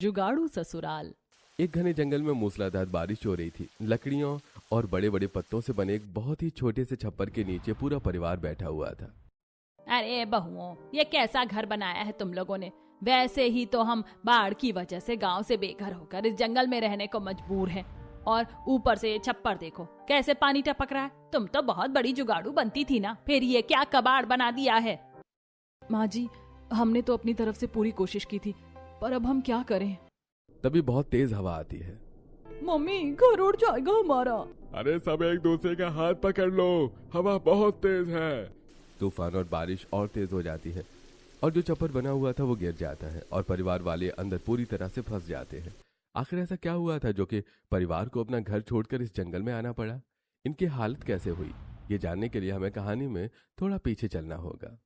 जुगाड़ू ससुराल। एक घने जंगल में मूसलाधार बारिश हो रही थी। लकड़ियों और बड़े बड़े पत्तों से बने एक बहुत ही छोटे से छप्पर के नीचे पूरा परिवार बैठा हुआ था। अरे बहुओं, ये कैसा घर बनाया है तुम लोगों ने। वैसे ही तो हम बाढ़ की वजह से गांव से बेघर होकर इस जंगल में रहने को मजबूर हैं। और ऊपर से ये छप्पर देखो कैसे पानी टपक रहा है। तुम तो बहुत बड़ी जुगाड़ू बनती थी ना, फिर ये क्या कबाड़ बना दिया है। माँ जी, हमने तो अपनी तरफ से पूरी कोशिश की थी, पर अब हम क्या करें। तभी बहुत तेज हवा आती है। मम्मी, घर उड़ जाएगा हमारा। अरे सब एक दूसरे का हाथ पकड़ लो, हवा बहुत तेज है। तूफान और बारिश और तेज हो जाती है और जो छप्पर बना हुआ था वो गिर जाता है और परिवार वाले अंदर पूरी तरह से फंस जाते हैं। आखिर ऐसा क्या हुआ था जो कि परिवार को अपना घर छोड़कर इस जंगल में आना पड़ा? इनकी हालत कैसे हुई, ये जानने के लिए हमें कहानी में थोड़ा पीछे चलना होगा।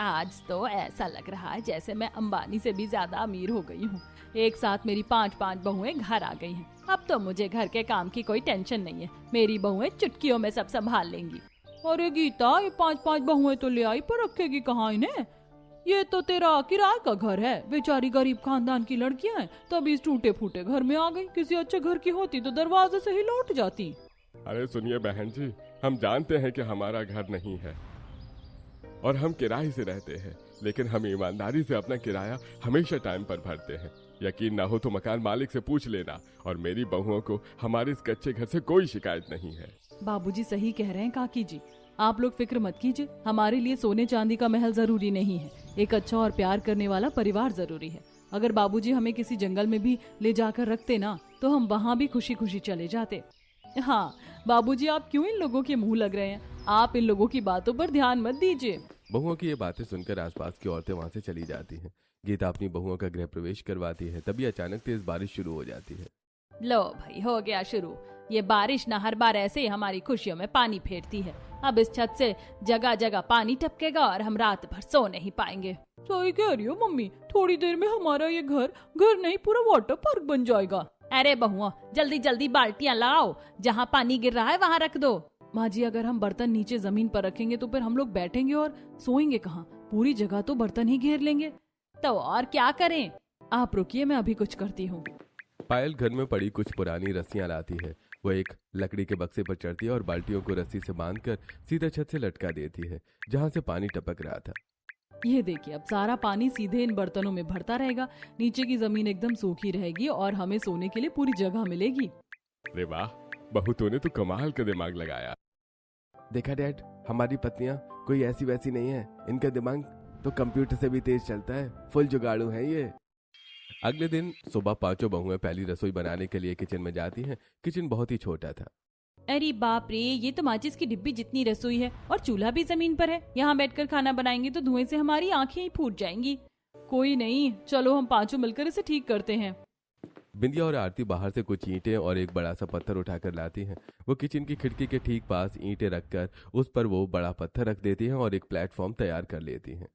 आज तो ऐसा लग रहा है जैसे मैं अंबानी से भी ज्यादा अमीर हो गई हूँ। एक साथ मेरी 5 बहुएं घर आ गई हैं। अब तो मुझे घर के काम की कोई टेंशन नहीं है। मेरी बहुएं चुटकियों में सब संभाल लेंगी। अरे गीता, ये 5 बहुएं तो ले आई, पर रखेगी कहाँ इन्हें। ये तो तेरा किराए का घर है। बेचारी गरीब खानदान की लड़कियां हैं, तभी इस टूटे फूटे घर में आ गई। किसी अच्छे घर की होती तो दरवाजे से ही लौट जाती। अरे सुनिए बहन जी, हम जानते हैं कि हमारा घर नहीं है और हम किराए से रहते हैं, लेकिन हम ईमानदारी से अपना किराया हमेशा टाइम पर भरते हैं। यकीन ना हो तो मकान मालिक से पूछ लेना। और मेरी बहुओं को हमारे इस कच्चे घर से कोई शिकायत नहीं है। बाबूजी सही कह रहे हैं काकी जी, आप लोग फिक्र मत कीजिए। हमारे लिए सोने चांदी का महल जरूरी नहीं है, एक अच्छा और प्यार करने वाला परिवार जरूरी है। अगर बाबूजी हमें किसी जंगल में भी ले जाकर रखते ना, तो हम वहाँ भी खुशी खुशी चले जाते। हाँ बाबूजी, आप क्यों इन लोगों के मुंह लग रहे हैं। आप इन लोगों की बातों पर ध्यान मत दीजिए। बहुओं की ये बातें सुनकर आसपास की औरतें वहां से चली जाती हैं। गीता अपनी बहुओं का गृह प्रवेश करवाती है। तभी अचानक तेज बारिश शुरू हो जाती है। लो भाई, हो गया शुरू। ये बारिश ना हर बार ऐसे ही हमारी खुशियों में पानी फेरती है। अब इस छत से जगह जगह पानी टपकेगा और हम रात भर सो नहीं पाएंगे। सही कह रही हो मम्मी, थोड़ी देर में हमारा ये घर नहीं पूरा वाटर पार्क बन जाएगा। अरे बहुआ, जल्दी जल्दी बाल्टियां लाओ, जहाँ पानी गिर रहा है वहाँ रख दो। माँ जी, अगर हम बर्तन नीचे जमीन पर रखेंगे तो फिर हम लोग बैठेंगे और सोएंगे कहाँ। पूरी जगह तो बर्तन ही घेर लेंगे। तो और क्या करें। आप रुकिए, मैं अभी कुछ करती हूँ। पायल घर में पड़ी कुछ पुरानी रस्सियां लाती है। वो एक लकड़ी के बक्से पर चढ़ती है और बाल्टियों को रस्सी से बांधकर सीधा छत से लटका देती है, जहाँ से पानी टपक रहा था। ये देखिए, अब सारा पानी सीधे इन बर्तनों में भरता रहेगा। नीचे की जमीन एकदम सूखी रहेगी और हमें सोने के लिए पूरी जगह मिलेगी। अरे वाह बहू, तूने तो कमाल का दिमाग लगाया। देखा डैड, हमारी पत्नियां कोई ऐसी वैसी नहीं है। इनका दिमाग तो कंप्यूटर से भी तेज चलता है। फुल जुगाड़ू है ये। अगले दिन सुबह पांचों बहुएं पहली रसोई बनाने के लिए किचन में जाती हैं। किचन बहुत ही छोटा था। अरे बाप रे, ये तो माचिस की डिब्बी जितनी रसोई है और चूल्हा भी जमीन पर है। यहाँ बैठकर खाना बनाएंगे तो धुएं से हमारी आंखें ही फूट जाएंगी। कोई नहीं, चलो हम पांचों मिलकर इसे ठीक करते हैं। बिंदिया और आरती बाहर से कुछ ईंटें और एक बड़ा सा पत्थर उठाकर लाती हैं। वो किचन की खिड़की के ठीक पास ईंटें रखकर उस पर वो बड़ा पत्थर रख देती हैं और एक प्लेटफॉर्म तैयार कर लेती हैं।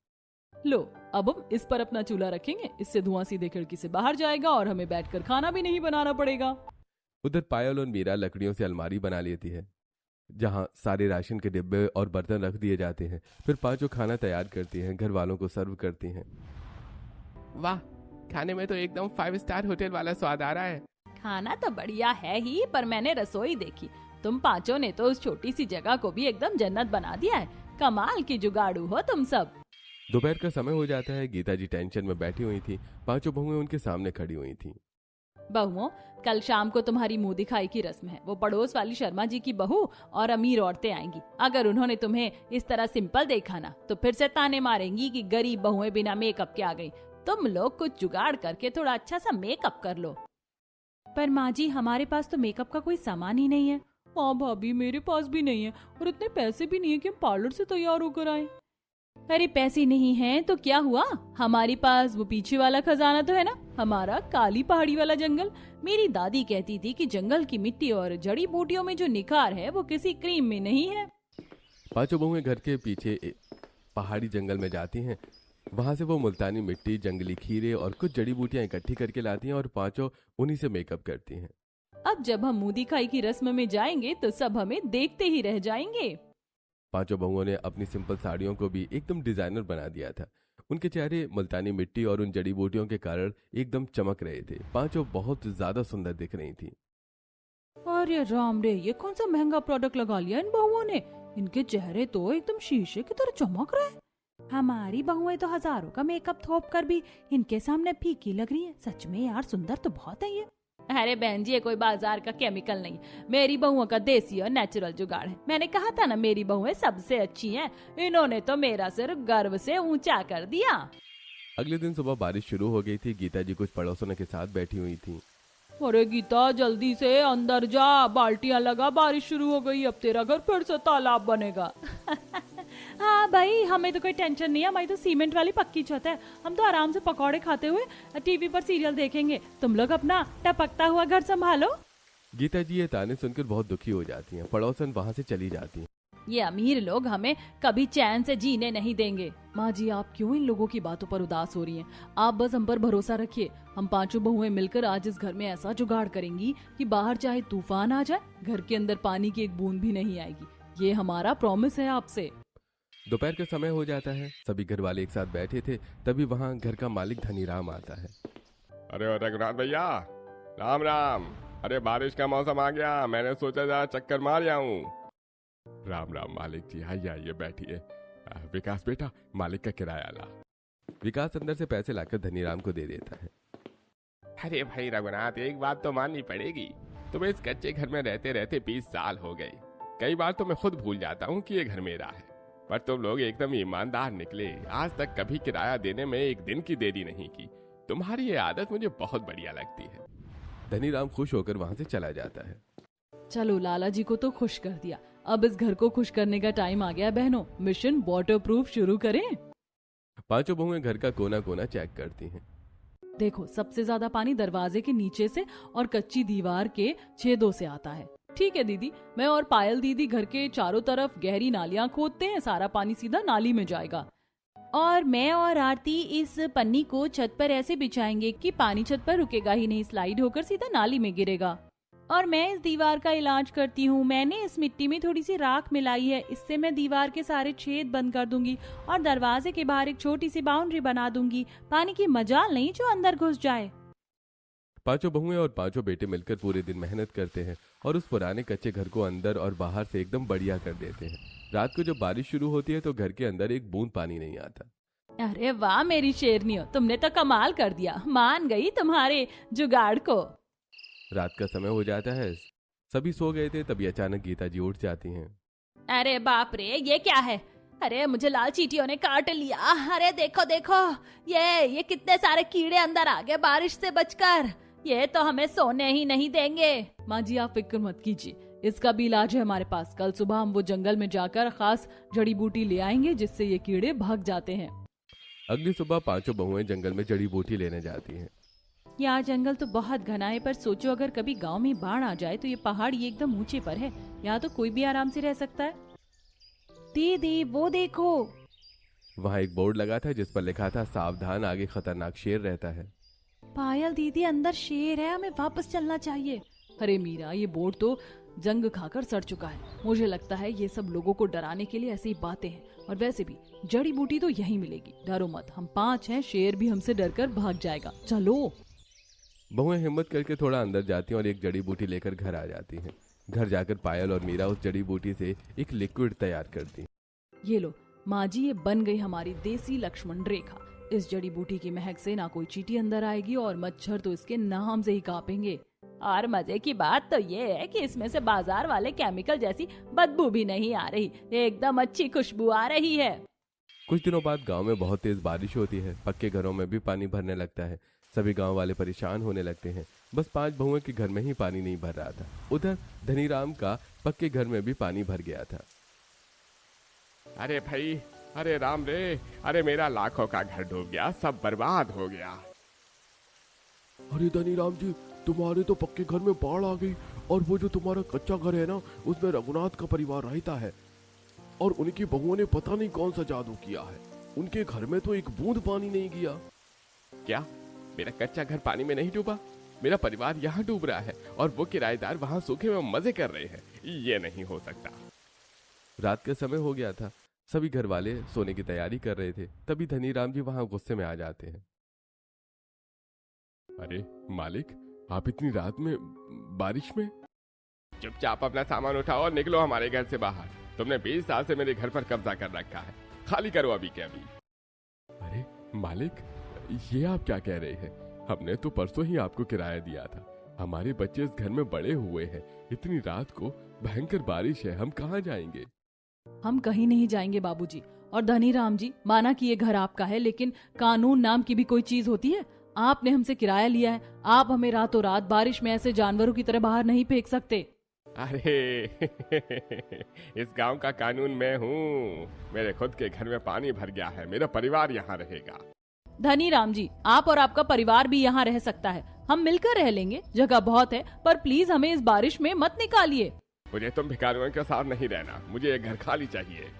लो, अब हम इस पर अपना चूल्हा रखेंगे। इससे धुआं सीधे खिड़की से बाहर जाएगा और हमें बैठकर खाना भी नहीं बनाना पड़ेगा। उधर पायल और मीरा लकड़ियों से अलमारी बना लेती है, जहाँ सारे राशन के डिब्बे और बर्तन रख दिए जाते हैं। फिर पांचों खाना तैयार करती हैं, घर वालों को सर्व करती हैं। वाह, खाने में तो एकदम 5 स्टार होटल वाला स्वाद आ रहा है। खाना तो बढ़िया है ही, पर मैंने रसोई देखी। तुम पांचों ने तो उस छोटी सी जगह को भी एकदम जन्नत बना दिया है। कमाल की जुगाड़ू हो तुम सब। दोपहर का समय हो जाता है। गीता जी टेंशन में बैठी हुई थी। पांचों बहुएं उनके सामने खड़ी हुई थी। बहुओं, कल शाम को तुम्हारी मुंह दिखाई की रस्म है। वो पड़ोस वाली शर्मा जी की बहू और अमीर औरतें आएंगी। अगर उन्होंने तुम्हें इस तरह सिंपल देखा ना, तो फिर से ताने मारेंगी कि गरीब बहुएं बिना मेकअप के आ गई। तुम लोग कुछ जुगाड़ करके थोड़ा अच्छा सा मेकअप कर लो। पर माँ जी, हमारे पास तो मेकअप का कोई सामान ही नहीं है। हाँ भाभी, मेरे पास भी नहीं है और इतने पैसे भी नहीं है कि हम पार्लर से तैयार होकर आए। अरे पैसे नहीं हैं तो क्या हुआ, हमारे पास वो पीछे वाला खजाना तो है ना, हमारा काली पहाड़ी वाला जंगल। मेरी दादी कहती थी कि जंगल की मिट्टी और जड़ी बूटियों में जो निखार है वो किसी क्रीम में नहीं है। पांचों बहुएं घर के पीछे पहाड़ी जंगल में जाती हैं। वहां से वो मुल्तानी मिट्टी, जंगली खीरे और कुछ जड़ी बूटियां इकट्ठी करके लाती हैं और पांचों उन्हीं से मेकअप करती हैं। अब जब हम मुंह दिखाई की रस्म में जाएंगे तो सब हमें देखते ही रह जाएंगे। पांचों बहुओं ने अपनी सिंपल साड़ियों को भी एकदम डिजाइनर बना दिया था। उनके चेहरे मुल्तानी मिट्टी और उन जड़ी बूटियों के कारण एकदम चमक रहे थे। पांचों बहुत ज्यादा सुंदर दिख रही थी। अरे राम रे, ये कौन सा महंगा प्रोडक्ट लगा लिया इन बहुओं ने। इनके चेहरे तो एकदम शीशे की तरह चमक रहे हैं। हमारी बहुएं तो हजारों का मेकअप थोप कर भी इनके सामने फीकी लग रही है। सच में यार, सुंदर तो बहुत है ये। अरे बहन जी, ये कोई बाजार का केमिकल नहीं, मेरी बहुओं का देसी और नेचुरल जुगाड़ है। मैंने कहा था ना, मेरी बहुएं सबसे अच्छी हैं। इन्होंने तो मेरा सिर गर्व से ऊंचा कर दिया। अगले दिन सुबह बारिश शुरू हो गई थी। गीता जी कुछ पड़ोसियों के साथ बैठी हुई थी। अरे गीता, जल्दी से अंदर जा, बाल्टियां लगा, बारिश शुरू हो गई। अब तेरा घर फिर से तालाब बनेगा। हाँ भाई, हमें तो कोई टेंशन नहीं है, हमारी तो सीमेंट वाली पक्की छत है। हम तो आराम से पकौड़े खाते हुए टीवी पर सीरियल देखेंगे। तुम लोग अपना टपकता हुआ घर संभालो। गीता जी ये ताने सुनकर बहुत दुखी हो जाती हैं। पड़ोसन वहाँ से चली जाती हैं। ये अमीर लोग हमें कभी चैन से जीने नहीं देंगे। माँ जी, आप क्यों इन लोगों की बातों पर उदास हो रही हैं? आप बस हम पर भरोसा रखिए। हम पांचों बहुएं मिलकर आज इस घर में ऐसा जुगाड़ करेंगी कि बाहर चाहे तूफान आ जाए, घर के अंदर पानी की एक बूंद भी नहीं आएगी। ये हमारा प्रॉमिस है आपसे। दोपहर का समय हो जाता है। सभी घर वाले एक साथ बैठे थे। तभी वहाँ घर का मालिक धनीराम आता है। अरे रघुनाथ भैया, राम राम। अरे बारिश का मौसम आ गया, मैंने सोचा जरा चक्कर मार आऊं। राम राम मालिक जी, आइए आइए बैठिए। विकास बेटा, मालिक का किराया ला। विकास अंदर से पैसे लाकर धनीराम को दे देता है। अरे भाई रघुनाथ, एक बात तो माननी पड़ेगी, तुम्हें इस कच्चे घर में रहते रहते 20 साल हो गए। कई बार तो मैं खुद भूल जाता हूँ कि ये घर मेरा है, पर तुम लोग एकदम ईमानदार निकले। आज तक कभी किराया देने में एक दिन की देरी नहीं की। तुम्हारी ये आदत मुझे बहुत बढ़िया लगती है। धनीराम खुश होकर वहाँ से चला जाता है। चलो, लाला जी को तो खुश कर दिया, अब इस घर को खुश करने का टाइम आ गया। बहनों, मिशन वाटरप्रूफ शुरू करें। पांचों बहुएं घर का कोना कोना चेक करती हैं। देखो, सबसे ज्यादा पानी दरवाजे के नीचे से और कच्ची दीवार के छेदों से आता है। ठीक है दीदी, मैं और पायल दीदी घर के चारों तरफ गहरी नालियां खोदते हैं, सारा पानी सीधा नाली में जाएगा। और मैं और आरती इस पन्नी को छत पर ऐसे बिछाएंगे कि पानी छत पर रुकेगा ही नहीं, स्लाइड होकर सीधा नाली में गिरेगा। और मैं इस दीवार का इलाज करती हूँ। मैंने इस मिट्टी में थोड़ी सी राख मिलाई है, इससे मैं दीवार के सारे छेद बंद कर दूंगी और दरवाजे के बाहर एक छोटी सी बाउंड्री बना दूंगी। पानी की मजाल नहीं जो अंदर घुस जाए। पांचों बहुएं और पांचों बेटे मिलकर पूरे दिन मेहनत करते हैं और उस पुराने कच्चे घर को अंदर और बाहर से एकदम बढ़िया कर देते हैं। रात को जब बारिश शुरू होती है तो घर के अंदर एक बूंद पानी नहीं आता। अरे वाह मेरी शेरनियो, तुमने तो कमाल कर दिया, मान गई तुम्हारे जुगाड़ को। रात का समय हो जाता है। सभी सो गए थे, तभी अचानक गीता जी उठ जाती हैं। अरे बाप रे, ये क्या है? अरे मुझे लाल चींटियों ने काट लिया। अरे देखो देखो, ये कितने सारे कीड़े अंदर आ गए बारिश से बचकर। ये तो हमें सोने ही नहीं देंगे। माँ जी, आप फिक्र मत कीजिए, इसका भी इलाज है हमारे पास। कल सुबह हम वो जंगल में जाकर खास जड़ी बूटी ले आएंगे जिससे ये कीड़े भाग जाते हैं। अगली सुबह पांचों बहुएं जंगल में जड़ी बूटी लेने जाती हैं। यहाँ जंगल तो बहुत घना है, पर सोचो अगर कभी गांव में बाढ़ आ जाए तो ये पहाड़ ये एकदम ऊंचे पर है, यहाँ तो कोई भी आराम से रह सकता है। दीदी वो देखो, वहाँ एक बोर्ड लगा था जिस पर लिखा था, सावधान, आगे खतरनाक शेर रहता है। पायल दीदी, अंदर शेर है, हमें वापस चलना चाहिए। अरे मीरा, ये बोर्ड तो जंग खाकर सड़ चुका है। मुझे लगता है ये सब लोगों को डराने के लिए ऐसी ही बातें हैं, और वैसे भी जड़ी बूटी तो यहीं मिलेगी। डरो मत, हम 5 हैं, शेर भी हमसे डरकर भाग जाएगा। चलो। बहुएं हिम्मत करके थोड़ा अंदर जाती हैं और एक जड़ी बूटी लेकर घर आ जाती हैं। घर जाकर पायल और मीरा उस जड़ी बूटी से एक लिक्विड तैयार करती। ये लो माँ जी, ये बन गई हमारी देसी लक्ष्मण रेखा। इस जड़ी बूटी की महक से ना कोई चींटी अंदर आएगी और मच्छर तो इसके नाम से ही कांपेंगे। और मजे की बात तो ये है कि इसमें से बाजार वाले केमिकल जैसी बदबू भी नहीं आ रही, एकदम अच्छी खुशबू आ रही है। कुछ दिनों बाद गांव में बहुत तेज बारिश होती है। पक्के घरों में भी पानी भरने लगता है। सभी गांव वाले परेशान होने लगते हैं। बस 5 बहुओं के घर में ही पानी नहीं भर रहा था। उधर धनीराम का पक्के घर में भी पानी भर गया था। अरे भाई, अरे राम रे, अरे मेरा लाखों का घर डूब गया, सब बर्बाद हो गया। अरे धनीराम जी, तुम्हारे तो पक्के घर में बाढ़ आ गई, और वो जो तुम्हारा कच्चा घर है ना, उसमें रघुनाथ का परिवार रहता है, और उनकी बहुओं ने पता नहीं कौन सा जादू किया है। उनके घर में तो एक बूंद पानी नहीं गया। क्या मेरा कच्चा घर पानी में नहीं डूबा? मेरा परिवार यहाँ डूब रहा है और वो किराएदार वहाँ सूखे में मजे कर रहे हैं। ये नहीं हो सकता। रात का समय हो गया था। सभी घर वाले सोने की तैयारी कर रहे थे। तभी धनीराम जी वहां गुस्से में आ जाते हैं। अरे मालिक, आप इतनी रात में बारिश में? चुपचाप अपना सामान उठाओ और निकलो हमारे घर से बाहर। तुमने 20 साल से मेरे घर पर कब्जा कर रखा है, खाली करो अभी के अभी। अरे मालिक, ये आप क्या कह रहे हैं? हमने तो परसों ही आपको किराया दिया था। हमारे बच्चे इस घर में बड़े हुए हैं। इतनी रात को भयंकर बारिश है, हम कहाँ जाएंगे? हम कहीं नहीं जाएंगे बाबूजी। और धनीराम जी, माना कि ये घर आपका है, लेकिन कानून नाम की भी कोई चीज होती है। आपने हमसे किराया लिया है, आप हमें रातों रात बारिश में ऐसे जानवरों की तरह बाहर नहीं फेंक सकते। अरे इस गांव का कानून मैं हूँ। मेरे खुद के घर में पानी भर गया है, मेरा परिवार यहाँ रहेगा। धनीराम जी, आप और आपका परिवार भी यहाँ रह सकता है, हम मिलकर रह लेंगे, जगह बहुत है, पर प्लीज हमें इस बारिश में मत निकालिए। मुझे तुम भिखारियों के साथ नहीं रहना, मुझे ये घर खाली चाहिए।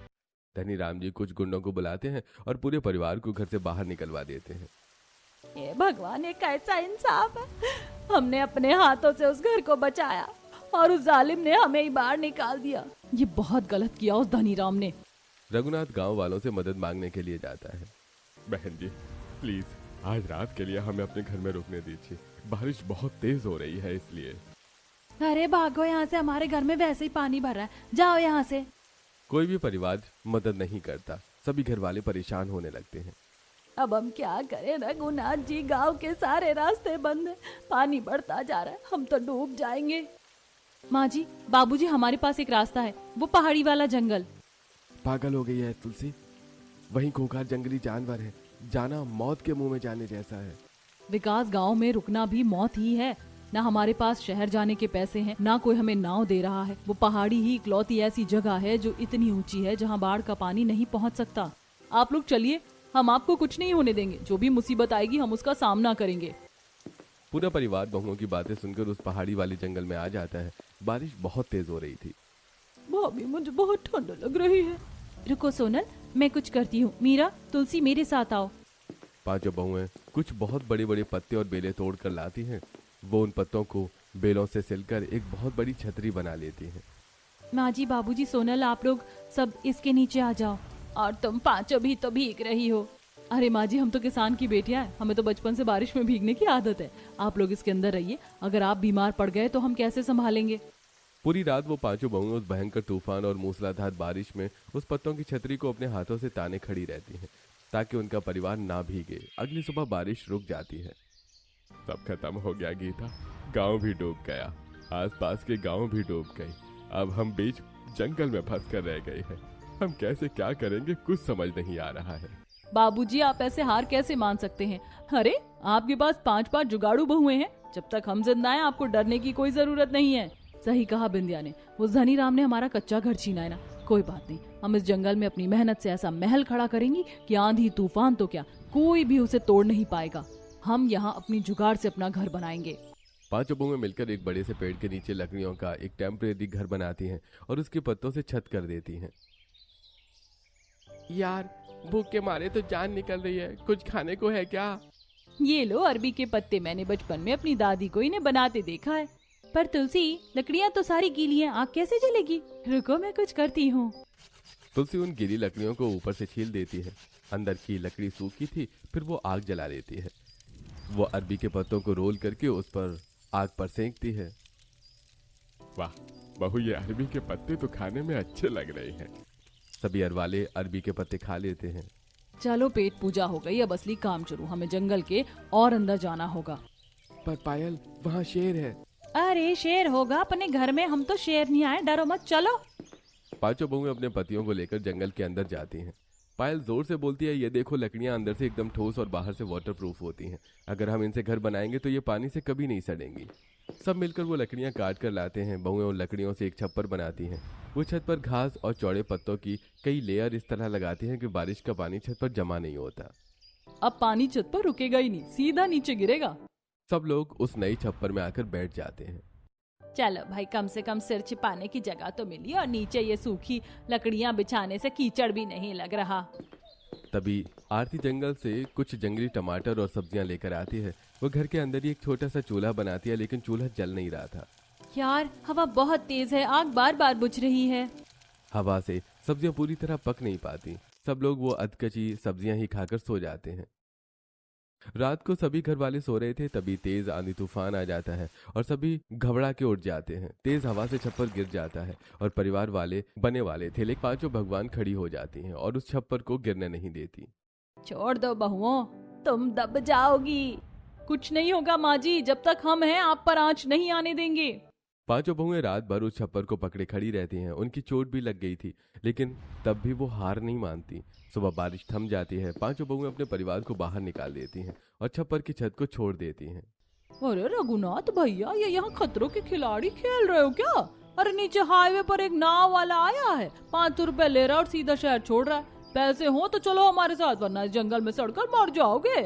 धनीराम जी कुछ गुंडों को बुलाते हैं और पूरे परिवार को घर से बाहर निकलवा देते हैं। ये भगवान, ये कैसा इंसाफ है। हमने अपने हाथों से उस घर को बचाया और उस जालिम ने हमें ही बाहर निकाल दिया। ये बहुत गलत किया उस धनीराम ने। रघुनाथ गांव वालों से मदद मांगने के लिए जाता है। बहन जी प्लीज, आज रात के लिए हमें अपने घर में रुकने दीजिए, बारिश बहुत तेज हो रही है इसलिए। अरे भागो यहाँ से, हमारे घर में वैसे ही पानी भर रहा है, जाओ यहाँ से। कोई भी परिवार मदद नहीं करता, सभी घर वाले परेशान होने लगते हैं। अब हम क्या करें रघुनाथ जी, गांव के सारे रास्ते बंद हैं, पानी बढ़ता जा रहा है, हम तो डूब जाएंगे। माँ जी, बाबूजी, हमारे पास एक रास्ता है, वो पहाड़ी वाला जंगल। पागल हो गई है तुलसी, वहीं खूंखार जंगली जानवर है, जाना मौत के मुंह में जाने जैसा है। विकास, गांव में रुकना भी मौत ही है। ना हमारे पास शहर जाने के पैसे हैं, ना कोई हमें नाव दे रहा है। वो पहाड़ी ही इकलौती ऐसी जगह है जो इतनी ऊंची है जहां बाढ़ का पानी नहीं पहुंच सकता। आप लोग चलिए, हम आपको कुछ नहीं होने देंगे, जो भी मुसीबत आएगी हम उसका सामना करेंगे। पूरा परिवार बहुओं की बातें सुनकर उस पहाड़ी वाले जंगल में आ जाता है। बारिश बहुत तेज हो रही थी। भाभी, मुझे बहुत ठंड लग रही है। रुको सोनल, मैं कुछ करती हूँ। मीरा, तुलसी, मेरे साथ आओ। पांचों बहुएं कुछ बहुत बड़े बड़े पत्ते और बेलें तोड़ कर लाती हैं। वो उन पत्तों को बेलों से सिलकर एक बहुत बड़ी छतरी बना लेती हैं। माँ जी, बाबूजी, सोनल, आप लोग सब इसके नीचे आ जाओ। और तुम पांचों भी तो भीग रही हो। अरे माँ जी, हम तो किसान की बेटियां हैं, हमें तो बचपन से बारिश में भीगने की आदत है। आप लोग इसके अंदर रहिए, अगर आप बीमार पड़ गए तो हम कैसे संभालेंगे। पूरी रात वो पांचों बहुएं उस भयंकर तूफान और मूसलाधार बारिश में उस पत्तों की छतरी को अपने हाथों से ताने खड़ी रहती हैं, ताकि उनका परिवार ना भीगे। अगली सुबह बारिश रुक जाती है। सब खत्म हो गया गीता, गांव भी डूब गया, आसपास के गांव भी डूब गए। अब हम बीच जंगल में फंस कर रह गए हैं। हम कैसे क्या करेंगे कुछ समझ नहीं आ रहा है। बाबूजी, आप ऐसे हार कैसे मान सकते हैं। अरे, आपके पास 5 जुगाड़ू बहुएं हैं। जब तक हम जिंदा हैं आपको डरने की कोई जरूरत नहीं है। सही कहा बिंदिया ने, उस धनीराम ने हमारा कच्चा घर छीना है ना। कोई बात नहीं, हम इस जंगल में अपनी मेहनत से ऐसा महल खड़ा करेंगी कि आंधी तूफान तो क्या, कोई भी उसे तोड़ नहीं पाएगा। हम यहाँ अपनी जुगाड़ से अपना घर बनाएंगे। पांचों बहुएं मिलकर एक बड़े से पेड़ के नीचे लकड़ियों का एक टेम्परेरी घर बनाती हैं और उसके पत्तों से छत कर देती हैं। यार, भूख के मारे तो जान निकल रही है, कुछ खाने को है क्या? ये लो अरबी के पत्ते, मैंने बचपन में अपनी दादी को इन्हें बनाते देखा है। पर तुलसी, लकड़ियाँ तो सारी गीली हैं, आग कैसे जलेगी। रुको, मैं कुछ करती हूँ। तुलसी उन गीली लकड़ियों को ऊपर से छील देती है। अंदर की लकड़ी सूखी थी, फिर वो आग जला देती है। वो अरबी के पत्तों को रोल करके उस पर आग पर सेंकती है। वाह बहू, ये अरबी के पत्ते तो खाने में अच्छे लग रहे हैं। सभी अरवाले अरबी के पत्ते खा लेते हैं। चलो, पेट पूजा हो गई, अब असली काम शुरू। हमें जंगल के और अंदर जाना होगा। पर पायल, वहाँ शेर है। अरे, शेर होगा अपने घर में, हम तो शेर नहीं आए, डरो मत, चलो। पांचों बहुएं अपने पतियों को लेकर जंगल के अंदर जाती हैं। पायल जोर से बोलती है, ये देखो, लकड़ियां अंदर से एकदम ठोस और बाहर से वाटरप्रूफ होती हैं। अगर हम इनसे घर बनाएंगे तो ये पानी से कभी नहीं सड़ेंगी। सब मिलकर वो लकड़ियां काट कर लाते हैं। बहुएं उन लकड़ियों से एक छप्पर बनाती हैं। वो छत पर घास और चौड़े पत्तों की कई लेयर इस तरह लगाती हैं कि बारिश का पानी छत पर जमा नहीं होता। अब पानी छत पर रुकेगा ही नहीं, सीधा नीचे गिरेगा। सब लोग उस नई छप्पर में आकर बैठ जाते हैं। चलो भाई, कम से कम सिर छिपाने की जगह तो मिली, और नीचे ये सूखी लकड़ियां बिछाने से कीचड़ भी नहीं लग रहा। तभी आरती जंगल से कुछ जंगली टमाटर और सब्जियां लेकर आती है। वो घर के अंदर ही एक छोटा सा चूल्हा बनाती है, लेकिन चूल्हा जल नहीं रहा था। यार, हवा बहुत तेज है, आग बार बार बुझ रही है। हवा से सब्जियां पूरी तरह पक नहीं पाती। सब लोग वो अधकची सब्जियां ही खाकर सो जाते हैं। रात को सभी घर वाले सो रहे थे, तभी तेज आंधी तूफान आ जाता है और सभी घबरा के उठ जाते हैं। तेज हवा से छप्पर गिर जाता है और परिवार वाले बने वाले थे, लेकिन पांचों भगवान खड़ी हो जाती हैं और उस छप्पर को गिरने नहीं देती। छोड़ दो बहुओं, तुम दब जाओगी। कुछ नहीं होगा माँ जी, जब तक हम हैं आप पर आंच नहीं आने देंगे। पांचों बहुएं रात भर उस छप्पर को पकड़े खड़ी रहती हैं। उनकी चोट भी लग गई थी, लेकिन तब भी वो हार नहीं मानती। सुबह बारिश थम जाती है। पांचों बहुएं अपने परिवार को बाहर निकाल देती हैं और छप्पर की छत को छोड़ देती हैं। अरे रघुनाथ भैया, ये यहाँ खतरों के खिलाड़ी खेल रहे हो क्या? अरे नीचे हाईवे पर एक नाव वाला आया है, 500 रुपए ले रहा है और सीधा शहर छोड़ रहा है। पैसे हो तो चलो हमारे साथ, वरना इस जंगल में सड़कर मर जाओगे।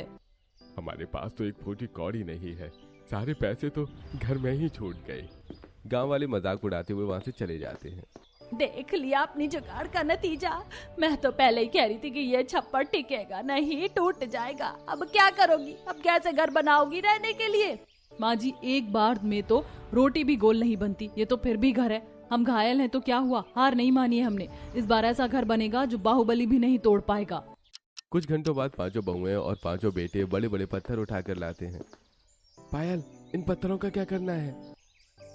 हमारे पास तो एक फूटी कौड़ी नहीं है, सारे पैसे तो घर में ही छूट गए। गांव वाले मजाक उड़ाते हुए वहां से चले जाते हैं। देख लिया अपनी जुगाड़ का नतीजा। मैं तो पहले ही कह रही थी कि ये छप्पर टिकेगा नहीं, टूट जाएगा। अब क्या करोगी? अब कैसे घर बनाओगी रहने के लिए? माँ जी, एक बार में तो रोटी भी गोल नहीं बनती, ये तो फिर भी घर है। हम घायल हैं तो क्या हुआ, हार नहीं मानी है हमने। इस बार ऐसा घर बनेगा जो बाहुबली भी नहीं तोड़ पाएगा। कुछ घंटों बाद पांचों बहुएं और पांचों बेटे बड़े बड़े पत्थर उठाकर लाते हैं। पायल, इन पत्थरों का क्या करना है?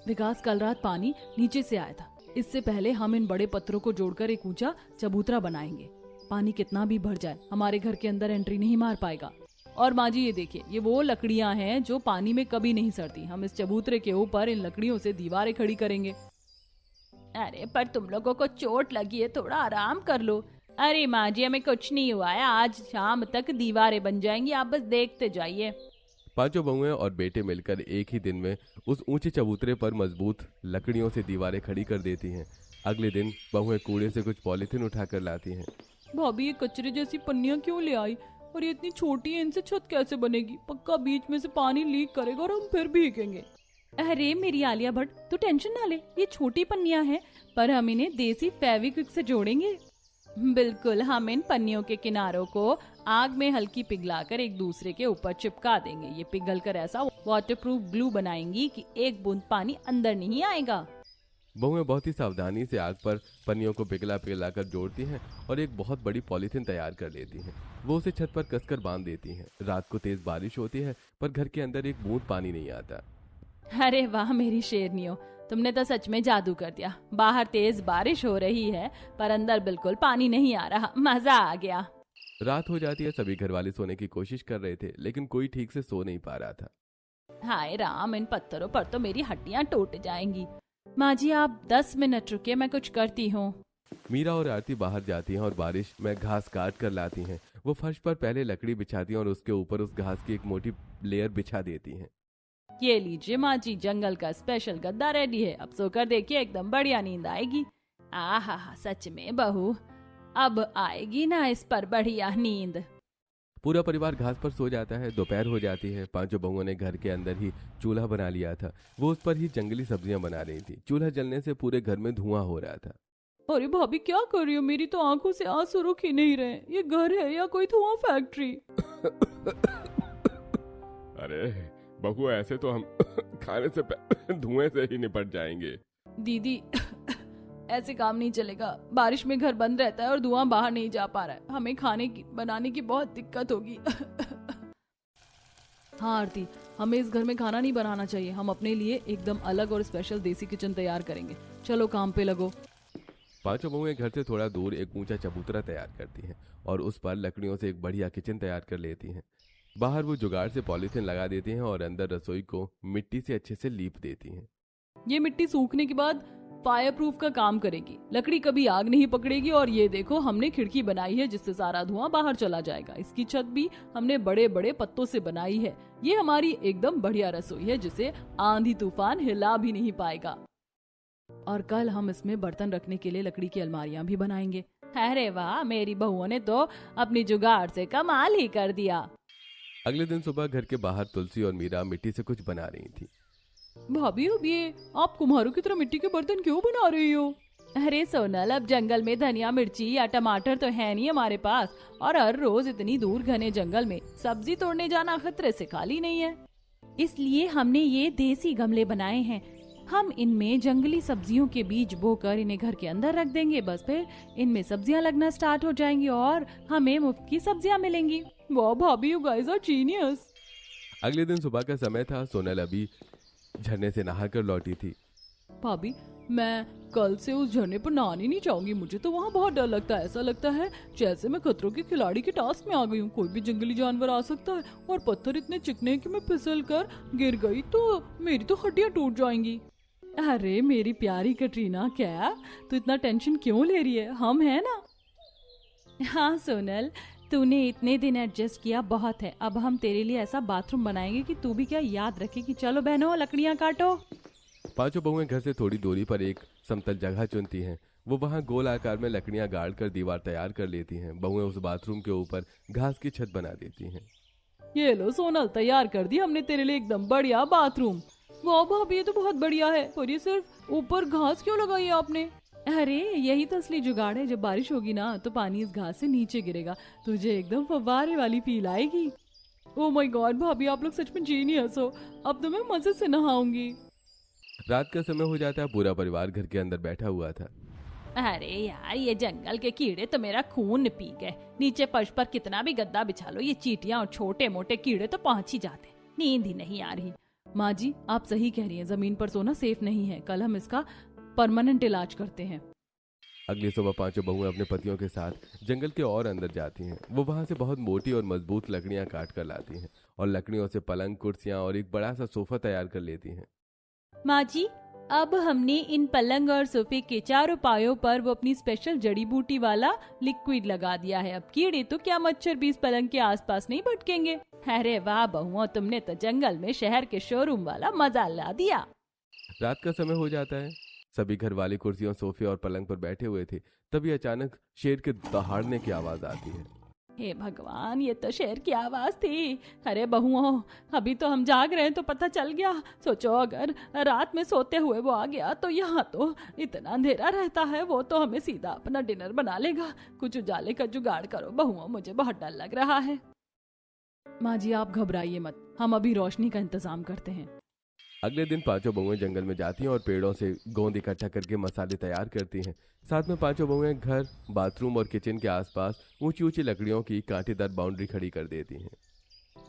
विकास, कल रात पानी नीचे से आया था। इससे पहले हम इन बड़े पत्थरों को जोड़कर एक ऊंचा चबूतरा बनाएंगे। पानी कितना भी भर जाए, हमारे घर के अंदर एंट्री नहीं मार पाएगा। और माँ जी ये देखिए, ये वो लकड़ियाँ हैं जो पानी में कभी नहीं सड़ती। हम इस चबूतरे के ऊपर इन लकड़ियों से दीवारें खड़ी करेंगे। अरे पर तुम लोगों को चोट लगी है, थोड़ा आराम कर लो। अरे माँ जी, हमें कुछ नहीं हुआ है, आज शाम तक दीवारें बन जाएंगी, आप बस देखते जाइए। पांचों बहुएं और बेटे मिलकर एक ही दिन में उस ऊंचे चबूतरे पर मजबूत लकड़ियों से दीवारें खड़ी कर देती हैं। अगले दिन बहुएं कूड़े से कुछ पॉलिथीन उठाकर लाती हैं। भाभी, ये कचरे जैसी पन्नियां क्यों ले आई? और ये इतनी छोटी है, इनसे छत कैसे बनेगी? पक्का बीच में से पानी लीक करेगा और हम फिर भीगेंगे। अरे मेरी आलिया भट्ट, तू टेंशन ना ले, ये छोटी पन्नियां हैं, पर हम इन्हें देसी फेविक्विक से जोड़ेंगे। बिल्कुल, हम इन पन्नियों के किनारों को आग में हल्की पिघलाकर एक दूसरे के ऊपर चिपका देंगे। ये पिघलकर ऐसा वाटरप्रूफ ग्लू बनाएंगी कि एक बूंद पानी अंदर नहीं आएगा। बहुएं बहुत ही सावधानी से आग पर पन्नियों को पिघलाकर जोड़ती हैं और एक बहुत बड़ी पॉलिथीन तैयार कर लेती हैं। वो उसे छत पर कसकर बांध देती हैं। रात को तेज बारिश होती है, पर घर के अंदर एक बूंद पानी नहीं आता। अरे वाह मेरी शेरनियों, तुमने तो सच में जादू कर दिया। बाहर तेज बारिश हो रही है, पर अंदर बिल्कुल पानी नहीं आ रहा। मजा आ गया। रात हो जाती है। सभी घर वाले सोने की कोशिश कर रहे थे, लेकिन कोई ठीक से सो नहीं पा रहा था। हाय राम, इन पत्थरों पर तो मेरी हड्डियां टूट जाएंगी। माँ जी, आप 10 मिनट रुकिए, मैं कुछ करती हूँ। मीरा और आरती बाहर जाती हैं और बारिश में घास काट कर लाती हैं। वो फर्श पर पहले लकड़ी बिछाती हैं और उसके ऊपर उस घास की एक मोटी लेयर बिछा देती हैं। ये लीजिए माँ जी, जंगल का स्पेशल गद्दा रेडी है। अब सोकर देखिए, एकदम बढ़िया नींद आएगी। आहा, सच में बहू, अब आएगी ना इस पर बढ़िया नींद। पूरा परिवार घास पर सो जाता है। दोपहर हो जाती है। पांचों बहुओं ने घर के अंदर ही चूल्हा बना लिया था। वो उस पर ही जंगली सब्जियां बना रही थी। चूल्हा जलने से पूरे घर में धुआं हो रहा था। अरे भाभी, क्या कर रही हो? मेरी तो आंखों से आंसू रुक ही नहीं रहे। ये घर है या कोई धुआं फैक्ट्री? अरे बहू, ऐसे तो हम खाने से धुएं से ही निपट जाएंगे। दीदी, ऐसे काम नहीं चलेगा। बारिश में घर बंद रहता है और धुआं बाहर नहीं जा पा रहा है। हमें बनाने की बहुत दिक्कत होगी। हाँ आरती, हमें इस घर में खाना नहीं बनाना चाहिए। हम अपने लिए एकदम अलग और स्पेशल देसी किचन तैयार करेंगे। चलो काम पे लगो। पांचों बहुएं घर से थोड़ा दूर एक ऊंचा चबूतरा तैयार करती हैं और उस पर लकड़ियों से एक बढ़िया किचन तैयार कर लेती हैं। बाहर वो जुगाड़ से पॉलिथीन लगा देती हैं और अंदर रसोई को मिट्टी से अच्छे से लीप देती हैं। ये मिट्टी सूखने के बाद फायर प्रूफ का काम करेगी। लकड़ी कभी आग नहीं पकड़ेगी। और ये देखो, हमने खिड़की बनाई है जिससे सारा धुआं बाहर चला जाएगा। इसकी छत भी हमने बड़े बड़े पत्तों से बनाई है। ये हमारी एकदम बढ़िया रसोई है जिसे आंधी तूफान हिला भी नहीं पाएगा। और कल हम इसमें बर्तन रखने के लिए लकड़ी की अलमारियां भी बनाएंगे। अरे वाह, मेरी बहुओं ने तो अपनी जुगाड़ से कमाल ही कर दिया। अगले दिन सुबह घर के बाहर तुलसी और मीरा मिट्टी से कुछ बना रही थी। भाभी, अब ये आप कुम्हारों की तरह मिट्टी के बर्तन क्यों बना रही हो? अरे सोनल, अब जंगल में धनिया मिर्ची या टमाटर तो है नहीं हमारे पास, और हर रोज इतनी दूर घने जंगल में सब्जी तोड़ने जाना खतरे से खाली नहीं है। इसलिए हमने ये देसी गमले बनाए हैं। हम इनमें जंगली सब्जियों के बीज बोकर इन्हें घर के अंदर रख देंगे। बस फिर इनमें सब्जियां लगना स्टार्ट हो जाएंगी और हमें मुफ्त की सब्जियां मिलेंगी। वाह भाभी, यू गाइस आर जीनियस। अगले दिन सुबह का समय था। सोनल अभी झरने से नहाकर लौटी थी। भाभी, मैं कल से उस झरने पर नहाने नहीं चाहूंगी। मुझे तो वहाँ बहुत डर लगता है। ऐसा लगता है जैसे मैं खतरों के खिलाड़ी के टास्क में आ गई हूँ। कोई भी जंगली जानवर आ सकता है और पत्थर इतने चिकने हैं कि मैं फिसल कर गिर गई तो मेरी तो हड्डियाँ टूट जाएंगी। अरे मेरी प्यारी कटरीना, क्या तू इतना टेंशन क्यों ले रही है? हम हैं ना। हाँ सोनल, तूने इतने दिन एडजस्ट किया बहुत है। अब हम तेरे लिए ऐसा बाथरूम बनाएंगे कि तू भी क्या याद रखे कि चलो बहनों लकड़ियाँ काटो। पांचों बहुएं घर से थोड़ी दूरी पर एक समतल जगह चुनती हैं। वो वहां गोल आकार में लकड़ियां गाड़ कर दीवार तैयार कर लेती हैं। बहुएं उस बाथरूम के ऊपर घास की छत बना देती हैं। ये लो सोनल, तैयार कर दी हमने तेरे लिए एकदम बढ़िया बाथरूम। वाह भाभी, ये तो बहुत बढ़िया है। पर ये सिर्फ ऊपर घास क्यों लगाई है आपने? अरे यही तो असली जुगाड़ है। जब बारिश होगी ना तो पानी इस घास से नीचे गिरेगा, तुझे एकदम फव्वारे वाली फील आएगी। ओह माय गॉड भाभी, आप लोग सच में जीनियस हो। अब तो मैं मजे से नहाऊंगी। रात का समय हो जाता है। पूरा परिवार घर के अंदर बैठा हुआ था। अरे यार, ये जंगल के कीड़े तो मेरा खून पी गए। नीचे फर्श पर कितना भी गद्दा बिछा लो, ये चींटियां और छोटे मोटे कीड़े तो पहुंच ही जाते। नींद ही नहीं आ रही। माँ जी, आप सही कह रही हैं, जमीन पर सोना सेफ नहीं है। कल हम इसका परमानेंट इलाज करते हैं। अगली सुबह पांचों बहुएं अपने पतियों के साथ जंगल के और अंदर जाती हैं। वो वहां से बहुत मोटी और मजबूत लकड़ियां काट कर लाती हैं और लकड़ियों से पलंग, कुर्सियां और एक बड़ा सा सोफा तैयार कर लेती हैं। माँ जी, अब हमने इन पलंग और सोफे के चारों पायों पर वो अपनी स्पेशल जड़ी बूटी वाला लिक्विड लगा दिया है। अब कीड़े तो क्या, मच्छर भी इस पलंग के आसपास नहीं भटकेंगे। अरे वाह बहुओं, तुमने तो जंगल में शहर के शोरूम वाला मजा ला दिया। रात का समय हो जाता है। सभी घर वाले कुर्सियों, सोफे और पलंग पर बैठे हुए थे। तभी अचानक शेर के दहाड़ने की आवाज आती है। हे भगवान, ये तो शेर की आवाज थी। अरे बहुओं, अभी तो हम जाग रहे हैं तो पता चल गया। सोचो अगर रात में सोते हुए वो आ गया तो यहाँ तो इतना अंधेरा रहता है, वो तो हमें सीधा अपना डिनर बना लेगा। कुछ उजाले का जुगाड़ करो बहुओं, मुझे बहुत डर लग रहा है। माँ जी, आप घबराइए मत, हम अभी रोशनी का इंतजाम करते हैं। अगले दिन पांचों बहुएं जंगल में जाती हैं और पेड़ों से गोंद इकट्ठा करके मसाले तैयार करती हैं। साथ में पांचों बहुएं घर, बाथरूम और किचन के आसपास ऊंची ऊंची लकड़ियों की कांटेदार बाउंड्री खड़ी कर देती हैं।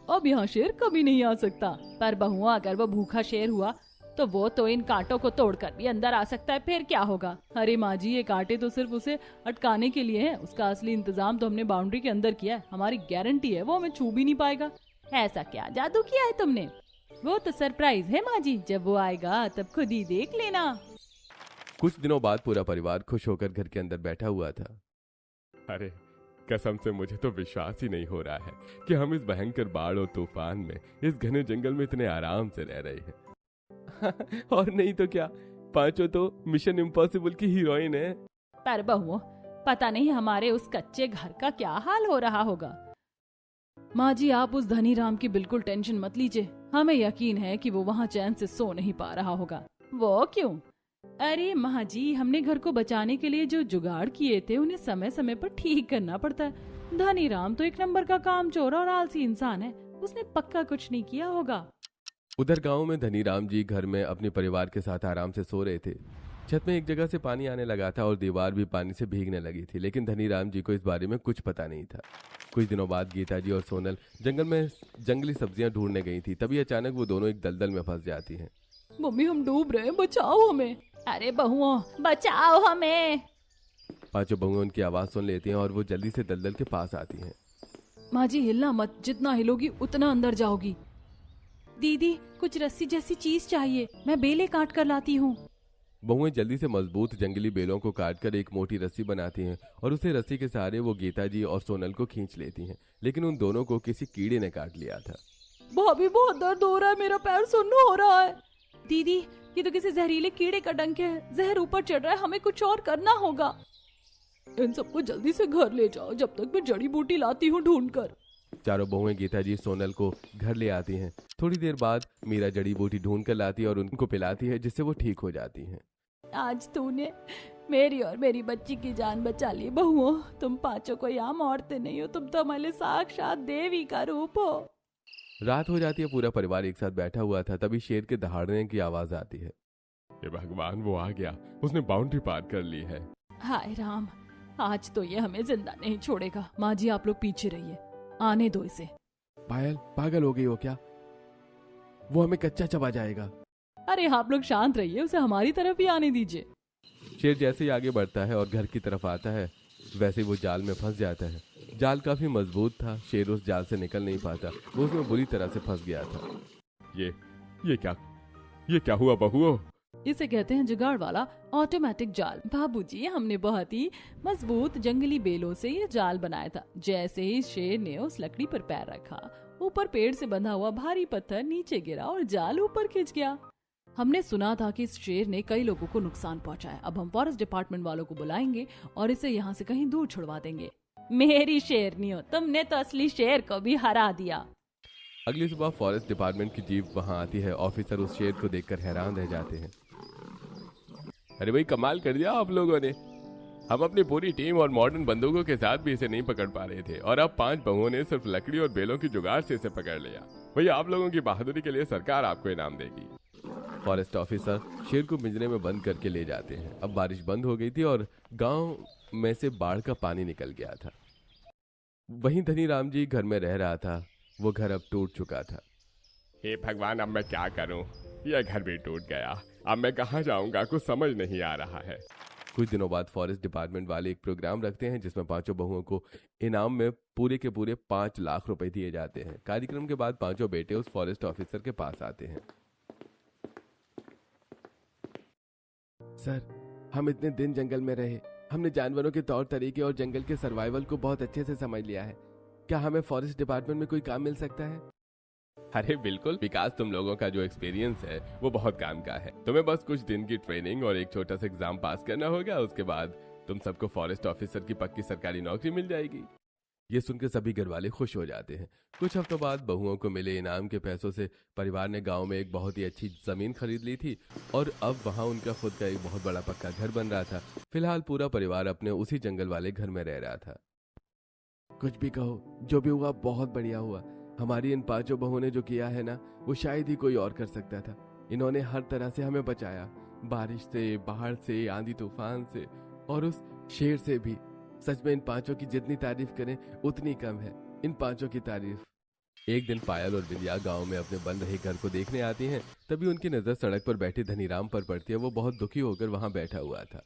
अब यहाँ शेर कभी नहीं आ सकता। पर बहुआ, अगर वो भूखा शेर हुआ तो वो तो इन कांटों को तोड़कर भी अंदर आ सकता है। फिर क्या होगा? अरे माँ जी, ये कांटे तो सिर्फ उसे अटकाने के लिए हैं। उसका असली इंतजाम तो हमने बाउंड्री के अंदर किया है। हमारी गारंटी है वो हमें छू भी नहीं पाएगा। ऐसा क्या जादू किया है तुमने? वो तो सरप्राइज है माँ जी, जब वो आएगा तब खुद ही देख लेना। कुछ दिनों बाद पूरा परिवार खुश होकर घर के अंदर बैठा हुआ था। अरे कसम से मुझे तो विश्वास ही नहीं हो रहा है कि हम इस भयंकर बाढ़ और तूफान में इस घने जंगल में इतने आराम से रह रहे हैं। और नहीं तो क्या, पांचों तो मिशन इम्पॉसिबल की हीरोइन है। पर बहुओं, पता नहीं हमारे उस कच्चे घर का क्या हाल हो रहा होगा। माँ जी, आप उस धनी राम की बिल्कुल टेंशन मत लीजिए। हमें यकीन है कि वो वहाँ चैन से सो नहीं पा रहा होगा। वो क्यों? अरे माँ जी, हमने घर को बचाने के लिए जो जुगाड़ किए थे उन्हें समय समय पर ठीक करना पड़ता है। धनी राम तो एक नंबर का कामचोर और आलसी इंसान है, उसने पक्का कुछ नहीं किया होगा। उधर गांव में धनी राम जी घर में अपने परिवार के साथ आराम से सो रहे थे। छत में एक जगह से पानी आने लगा था और दीवार भी पानी से भीगने लगी थी, लेकिन धनी राम जी को इस बारे में कुछ पता नहीं था। कुछ दिनों बाद गीता जी और सोनल जंगल में जंगली सब्जियां ढूंढने गई थी। तभी अचानक वो दोनों एक दलदल में फंस जाती हैं। मम्मी, हम डूब रहे हैं, बचाओ हमें। अरे बहुओं, बचाओ हमें। पांचों बहुएं उनकी आवाज सुन लेती हैं और वो जल्दी से दलदल के पास आती हैं। माँ जी, हिलना मत, जितना हिलोगी उतना अंदर जाओगी। दीदी, कुछ रस्सी जैसी चीज चाहिए, मैं बेले काट कर लाती हूँ। बहुएं जल्दी से मजबूत जंगली बेलों को काटकर एक मोटी रस्सी बनाती हैं और उसे रस्सी के सहारे वो गीता जी और सोनल को खींच लेती हैं, लेकिन उन दोनों को किसी कीड़े ने काट लिया था। भाभी, बहुत दर्द हो रहा है, मेरा पैर सुन्न हो रहा है। दीदी, ये तो किसी जहरीले कीड़े का डंक है, जहर ऊपर चढ़ रहा है, हमें कुछ और करना होगा। इन सबको जल्दी से घर ले जाओ, जब तक मैं जड़ी बूटी लाती हूँ ढूंढकर। चारों बहुएं गीता जी सोनल को घर ले आती हैं। थोड़ी देर बाद मीरा जड़ी बूटी ढूंढ कर लाती है और उनको पिलाती है, जिससे वो ठीक हो जाती हैं। आज तूने मेरी और मेरी बच्ची की जान बचा ली। बहुओं, तुम पांचों कोई आम औरतें नहीं हो, तुम तो हमारे साक्षात देवी का रूप हो। रात हो जाती है। पूरा परिवार एक साथ बैठा हुआ था। तभी शेर के दहाड़ने की आवाज आती है। ये भगवान, वो आ गया, उसने बाउंड्री पार कर ली है। हाय राम, आज तो ये हमें जिंदा नहीं छोड़ेगा। माँ जी आप लोग पीछे रहिए, आने दो इसे। पायल पागल हो गई हो क्या? वो हमें कच्चा चबा जाएगा। अरे आप लोग शांत रहिए, उसे हमारी तरफ ही आने दीजिए। शेर जैसे ही आगे बढ़ता है और घर की तरफ आता है वैसे ही वो जाल में फंस जाता है। जाल काफी मजबूत था, शेर उस जाल से निकल नहीं पाता, वो उसमें बुरी तरह से फंस गया था। ये क्या हुआ बहुओं? इसे कहते हैं जुगाड़ वाला ऑटोमेटिक जाल। बाबूजी हमने बहुत ही मजबूत जंगली बेलों से ये जाल बनाया था। जैसे ही शेर ने उस लकड़ी पर पैर रखा, ऊपर पेड़ से बंधा हुआ भारी पत्थर नीचे गिरा और जाल ऊपर खिंच गया। हमने सुना था कि इस शेर ने कई लोगों को नुकसान पहुंचाया। अब हम फॉरेस्ट डिपार्टमेंट वालों को बुलाएंगे और इसे यहाँ से कहीं दूर छुड़वा देंगे। मेरी शेरनियों, तुमने तो असली शेर को भी हरा दिया। अगली सुबह फॉरेस्ट डिपार्टमेंट की जीप वहां आती है। ऑफिसर उस शेर को देखकर हैरान रह जाते हैं। अरे भाई, कमाल कर दिया आप लोगों ने। हम अपनी पूरी टीम और मॉडर्न बंदूकों के साथ भी इसे नहीं पकड़ पा रहे थे, और अब 5 बहुओं ने सिर्फ लकड़ी और बेलों की जुगाड़ से इसे पकड़ लिया। भैया, आप लोगों की बहादुरी के लिए सरकार आपको इनाम देगी। फॉरेस्ट ऑफिसर शेर को पिंजरे में बंद करके ले जाते हैं। अब बारिश बंद हो गई थी और गांव में से बाढ़ का पानी निकल गया था। वहीं धनीराम जी घर में रह रहा था। वो घर अब टूट चुका था। हे भगवान, अब मैं क्या करूं? यह घर भी टूट गया। अब मैं कहां जाऊंगा, कुछ समझ नहीं आ रहा है। कुछ दिनों बाद फॉरेस्ट डिपार्टमेंट वाले एक प्रोग्राम रखते हैं जिसमें 5 बहुओं को इनाम में पूरे के पूरे 5 लाख रुपए दिए जाते हैं। कार्यक्रम के बाद 5 बेटे उस फॉरेस्ट ऑफिसर के पास आते हैं। सर, हम इतने दिन जंगल में रहे, हमने जानवरों के तौर तरीके और जंगल के सर्वाइवल को बहुत अच्छे से समझ लिया है। क्या हमें फॉरेस्ट डिपार्टमेंट में कोई काम मिल सकता है? अरे बिल्कुल विकास, तुम लोगों का जो एक्सपीरियंस है वो बहुत काम का है। तुम्हें बस कुछ दिन की ट्रेनिंग और एक छोटा सा एग्जाम पास करना होगा। उसके बाद तुम सबको फॉरेस्ट ऑफिसर की पक्की सरकारी नौकरी मिल जाएगी। ये सुनकर सभी घर वाले खुश हो जाते हैं। कुछ हफ्तों बाद बहुओं को मिले इनाम के पैसों से परिवार ने गांव में एक बहुत ही अच्छी जमीन खरीद ली थी और अब वहां उनका खुद का एक बहुत बड़ा पक्का घर बन रहा था। फिलहाल पूरा परिवार अपने उसी जंगल वाले घर में रह रहा था। कुछ भी कहो, जो भी हुआ बहुत बढ़िया हुआ। हमारी इन 5 बहुओं ने जो किया है ना, वो शायद ही कोई और कर सकता था। इन्होंने हर तरह से हमें बचाया, बारिश से, बाढ़ से, आंधी तूफान से और उस शेर से भी। सच में इन 5 की जितनी तारीफ करें उतनी कम है। इन 5 की तारीफ। एक दिन पायल और बिंदिया गांव में अपने बन रहे घर को देखने आती हैं। तभी उनकी नजर सड़क पर बैठे धनीराम पर पड़ती है। वो बहुत दुखी होकर वहां बैठा हुआ था।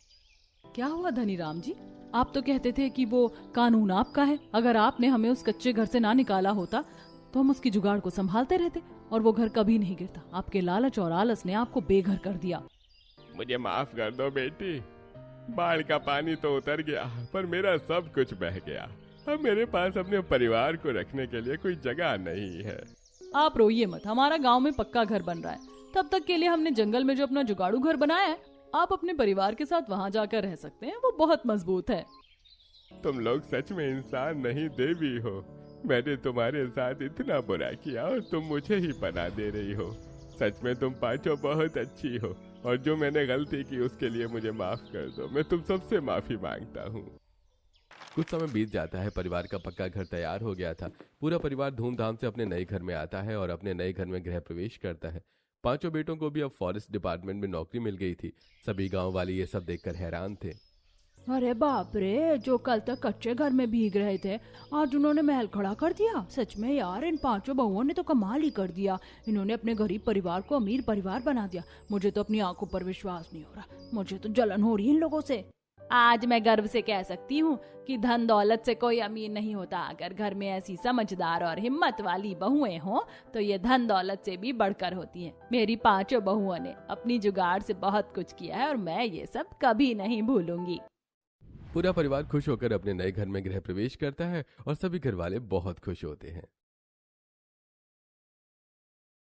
क्या हुआ धनीराम जी? आप तो कहते थे कि वो कानून आपका है। अगर आपने हमें उस कच्चे घर से ना निकाला होता तो हम उसकी जुगाड़ को संभालते रहते और वो घर कभी नहीं गिरता। आपके लालच और आलस ने आपको बेघर कर दिया। मुझे माफ कर दो बेटी। बाढ़ का पानी तो उतर गया, पर मेरा सब कुछ बह गया। अब मेरे पास अपने परिवार को रखने के लिए कोई जगह नहीं है। आप रोइए मत, हमारा गांव में पक्का घर बन रहा है। तब तक के लिए हमने जंगल में जो अपना जुगाड़ू घर बनाया है, आप अपने परिवार के साथ वहां जाकर रह सकते हैं। वो बहुत मजबूत है। तुम लोग सच में इंसान नहीं, देवी हो। मैंने तुम्हारे साथ इतना बुरा किया और तुम मुझे ही पनाह दे रही हो। सच में तुम 5 बहुत अच्छी हो, और जो मैंने गलती की उसके लिए मुझे माफ कर दो। मैं तुम सबसे माफी मांगता हूँ। कुछ समय बीत जाता है। परिवार का पक्का घर तैयार हो गया था। पूरा परिवार धूमधाम से अपने नए घर में आता है और अपने नए घर में गृह प्रवेश करता है। 5 बेटों को भी अब फॉरेस्ट डिपार्टमेंट में नौकरी मिल गई थी। सभी गांव वाले ये सब देखकर हैरान थे। अरे बाप रे, जो कल तक कच्चे घर में भीग रहे थे, आज उन्होंने महल खड़ा कर दिया। सच में यार, इन 5 बहुओं ने तो कमाल ही कर दिया। इन्होंने अपने गरीब परिवार को अमीर परिवार बना दिया। मुझे तो अपनी आंखों पर विश्वास नहीं हो रहा। मुझे तो जलन हो रही है इन लोगों से। आज मैं गर्व से कह सकती हूँ कि धन दौलत से कोई अमीर नहीं होता। अगर घर में ऐसी समझदार और हिम्मत वाली बहुएं हों तो ये धन दौलत से भी बढ़कर होती हैं। मेरी 5 बहुओं ने अपनी जुगाड़ से बहुत कुछ किया है और मैं ये सब कभी नहीं भूलूंगी। पूरा परिवार खुश होकर अपने नए घर में गृह प्रवेश करता है और सभी घर वाले बहुत खुश होते हैं।